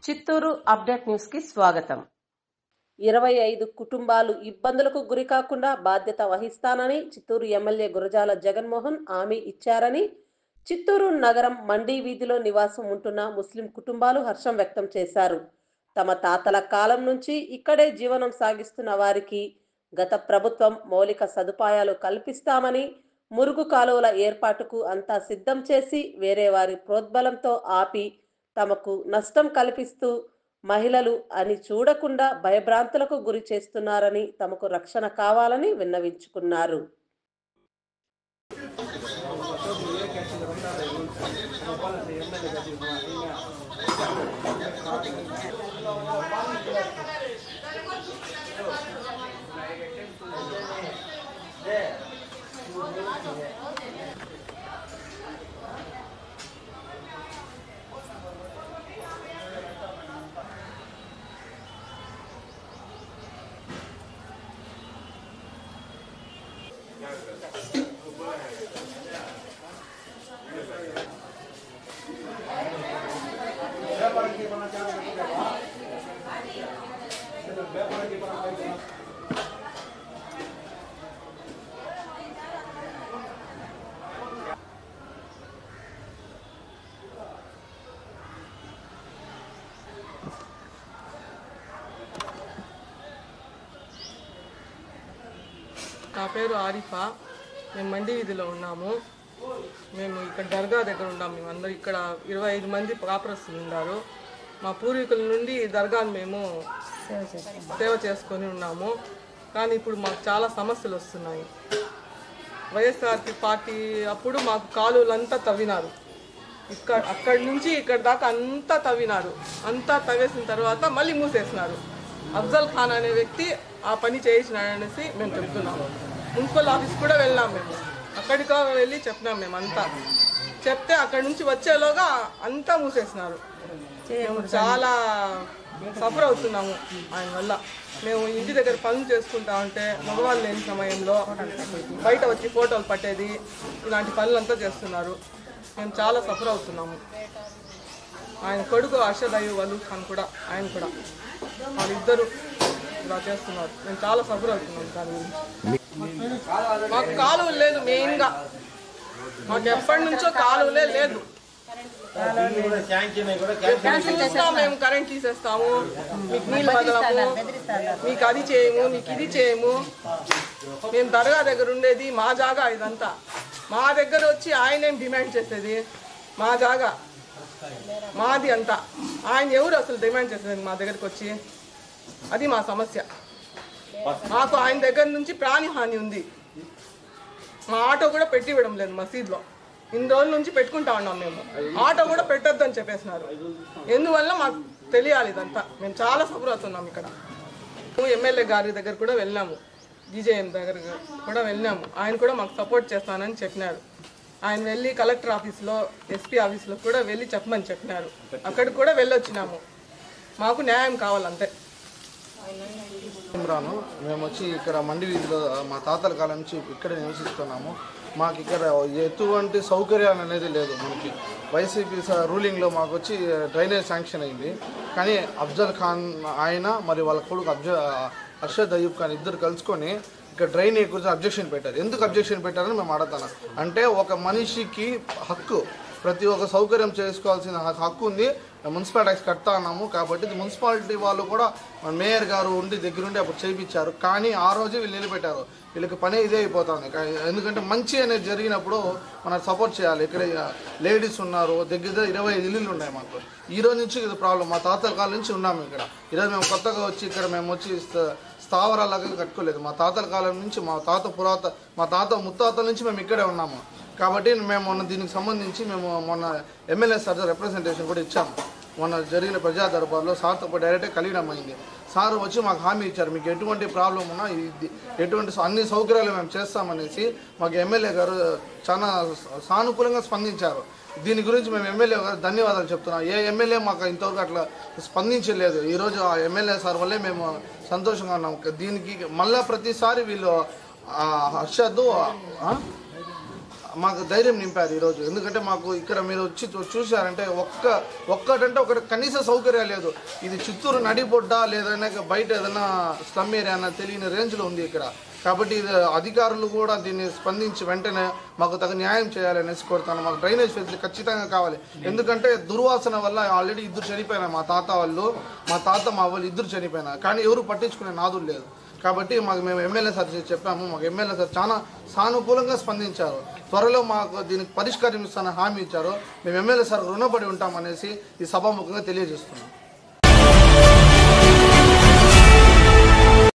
Chittoor update news కి స్వాగతం. 25 కుటుంబాలు ఇబ్బందులకు గురి కాకుండా బాధ్యత వహిస్తానని చిత్తూరు ఎమ్మెల్యే గురజాల జగన్మోహన్ హామీ ఇచ్చారని చిత్తూరు నగరం మండీ వీధిలో నివాసం ఉంటున్న ముస్లిం కుటుంబాలు హర్షం వ్యక్తం చేశారు. తమ తాతల కాలం నుంచి ఇక్కడే జీవనం సాగిస్తున్న వారికి గత ప్రభుత్వం మౌలిక సదుపాయాలు కల్పిస్తామని, మురుగు కాలువల ఏర్పాటుకు అంతా సిద్ధం చేసి వేరే వారి ప్రోద్బలంతో ఆపి తమకు నష్టం కల్పిస్తూ మహిళలు అని చూడకుండా భయభ్రాంతులకు గురి చేస్తున్నారని, తమకు రక్షణ కావాలని విన్నవించుకున్నారు. నా పేరు ఆరిఫా. మేము మండీ వీధిలో ఉన్నాము. మేము ఇక్కడ దర్గా దగ్గర ఉన్నాము. మేము అందరూ ఇక్కడ 25 మంది కాపురస్తులు ఉన్నారు. మా పూర్వీకుల నుండి దర్గాను మేము సేవ చేసుకొని ఉన్నాము. కానీ ఇప్పుడు మాకు చాలా సమస్యలు వస్తున్నాయి. వైఎస్ఆర్పీ పార్టీ అప్పుడు మాకు కాలువలంతా తవ్వినారు. అక్కడి నుంచి ఇక్కడ దాకా అంతా తవ్వినారు. అంతా తవ్వేసిన తర్వాత మళ్ళీ మూసేసినారు. అఫ్జల్ ఖాన్ అనే వ్యక్తి ఆ పని చేయించినాడనేసి మేము చెప్తున్నాము. మున్సిపల్ ఆఫీస్ కూడా వెళ్ళాం. మేము అక్కడికి వెళ్ళి చెప్పినాం. మేము అంతా చెప్తే అక్కడి నుంచి వచ్చేలోగా అంతా మూసేసినారు. మేము చాలా సఫర్ అవుతున్నాము ఆయన వల్ల. మేము ఇంటి దగ్గర పనులు చేసుకుంటా ఉంటే మగవాళ్ళు లేని సమయంలో బయట వచ్చి ఫోటోలు పట్టేది, ఇలాంటి పనులంతా చేస్తున్నారు. మేము చాలా సఫర్ అవుతున్నాము. ఆయన కొడుకు అర్షద్ అయ్యూబ్ ఖాన్ కూడా, ఆయన కూడా వాళ్ళిద్దరూ ఇలా చేస్తున్నారు. మేము చాలా సఫర్ అవుతున్నాం దాని గురించి. మాకు కాలువలు లేదు. మెయిన్గా మాకు ఎప్పటి నుంచో కాలువలే లేదు. చూస్తాం మేము కరెంట్ తీసేస్తాము, మీకు నీళ్ళు వదలము, మీకు అది చేయము, మీకు ఇది చేయము. మేము దర్గా దగ్గర ఉండేది మా జాగా. ఇదంతా మా దగ్గర వచ్చి ఆయనేం డిమాండ్ చేసేది? మా జాగా మాది అంతా. ఆయన ఎవరు అసలు డిమాండ్ చేసేది మా దగ్గరికి వచ్చి? అది మా సమస్య. మాకు ఆయన దగ్గర నుంచి ప్రాణహాని ఉంది. మా ఆటో కూడా పెట్టి ఇవ్వడం లేదు మసీద్లో. ఇన్ని రోజుల నుంచి పెట్టుకుంటా ఉన్నాం. మేము ఆటో కూడా పెట్టొద్దని చెప్పేసినారు. ఎందువల్ల మాకు తెలియాలి ఇదంతా. మేము చాలా సఫర్ అవుతున్నాం. ఇక్కడ ఎమ్మెల్యే గారి దగ్గర కూడా వెళ్ళాము, జీజేఎం దగ్గర కూడా వెళ్ళాము. ఆయన కూడా మాకు సపోర్ట్ చేస్తానని చెప్పినారు. ఆయన వెళ్ళి కలెక్టర్ ఆఫీస్లో, ఎస్పీ ఆఫీస్లో కూడా వెళ్ళి చెప్పమని చెప్పినారు. అక్కడికి కూడా వెళ్ళొచ్చినాము. మాకు న్యాయం కావాలంతే. రాను మేము వచ్చి ఇక్కడ మండీ వీధిలో మా తాతల కాలం నుంచి ఇక్కడ నివసిస్తున్నాము. మాకు ఇక్కడ ఎటువంటి సౌకర్యాలు అనేది లేదు. మనకి వైసీపీ రూలింగ్లో మాకు వచ్చి డ్రైనేజ్ శాంక్షన్ అయింది. కానీ అఫ్జల్ ఖాన్ ఆయన మరి వాళ్ళ కొడుకు అర్షద్ అయ్యూబ్ ఖాన్ ఇద్దరు కలుసుకొని ఇక్కడ డ్రైనేజ్ గురించి అబ్జెక్షన్ పెట్టారు. ఎందుకు అబ్జెక్షన్ పెట్టారని మేము అడుగుతాను. అంటే ఒక మనిషికి హక్కు, ప్రతి ఒక్క సౌకర్యం చేసుకోవాల్సిన హక్కు ఉంది. మున్సిపల్ ట్యాక్స్ కడతా ఉన్నాము కాబట్టి ఇది మున్సిపాలిటీ వాళ్ళు కూడా మేయర్ గారు ఉండి దగ్గరుండి అప్పుడు చేయించారు. కానీ ఆ రోజే వీళ్ళు నిలబెట్టారు. వీళ్ళకి పని ఇదే అయిపోతుంది. ఎందుకంటే మంచి అనేది జరిగినప్పుడు మనం సపోర్ట్ చేయాలి. ఇక్కడ లేడీస్ ఉన్నారు, దగ్గర 25 ఇల్లులు ఉన్నాయి మాకు. ఈ రోజు నుంచి ఇది ప్రాబ్లం. మా తాతల కాలం నుంచి ఉన్నాము ఇక్కడ. ఈరోజు మేము కొత్తగా వచ్చి ఇక్కడ మేము వచ్చి స్థావరాలాగా కట్టుకోలేదు. మా తాతల కాలం నుంచి, మా తాత ముత్తాతల నుంచి మేము ఇక్కడే ఉన్నాము. కాబట్టి మేము మొన్న దీనికి సంబంధించి మేము మొన్న ఎమ్మెల్యే సార్ రిప్రజెంటేషన్ కూడా ఇచ్చాము. మొన్న జరిగిన ప్రజా దర్బార్లో సార్తో డైరెక్ట్గా కలియడం అయింది. సార్ వచ్చి మాకు హామీ ఇచ్చారు, మీకు ఎటువంటి ప్రాబ్లం ఉన్నా ఎటువంటి అన్ని సౌకర్యాలు మేము చేస్తామనేసి మాకు ఎమ్మెల్యే గారు చాలా సానుకూలంగా స్పందించారు. దీని గురించి మేము ఎమ్మెల్యే గారు ధన్యవాదాలు చెప్తున్నాం. ఏ ఎమ్మెల్యే మాకు ఇంతవరకు అట్లా స్పందించలేదు. ఈరోజు ఆ ఎమ్మెల్యే సార్ వల్లే మేము సంతోషంగా ఉన్నాం. దీనికి మళ్ళీ ప్రతిసారి వీళ్ళు అర్షద్ మాకు ధైర్యం నింపారు ఈరోజు. ఎందుకంటే మాకు ఇక్కడ మీరు వచ్చి చూశారంటే ఒక్కటంటే ఒకటి కనీస సౌకర్యాలు లేదు. ఇది చిత్తూరు నడిబొడ్డ లేదన్నా బయట ఏదైనా స్లమ్ ఏరియా అన్న తెలియని రేంజ్లో ఉంది ఇక్కడ. కాబట్టి ఇది అధికారులు కూడా దీన్ని స్పందించి వెంటనే మాకు తగు న్యాయం చేయాలనేసి కోరుతాను. మాకు డ్రైనేజ్ ఫెసిలిటీ ఖచ్చితంగా కావాలి. ఎందుకంటే దుర్వాసన వల్ల ఆల్రెడీ ఇద్దరు చనిపోయినారు. మా తాత మా వాళ్ళు ఇద్దరు చనిపోయినారు. కానీ ఎవరు పట్టించుకునే నాదులు లేదు. కాబట్టి మేము ఎమ్మెల్యే సార్ చెప్పాము. మాకు ఎమ్మెల్యే సార్ చాలా సానుకూలంగా స్పందించారు. త్వరలో మాకు దీనికి పరిష్కారం ఇస్తానని హామీ ఇచ్చారు. మేము ఎమ్మెల్యే సార్ రుణపడి ఉంటామనేసి ఈ సభాముఖంగా తెలియజేస్తున్నాం.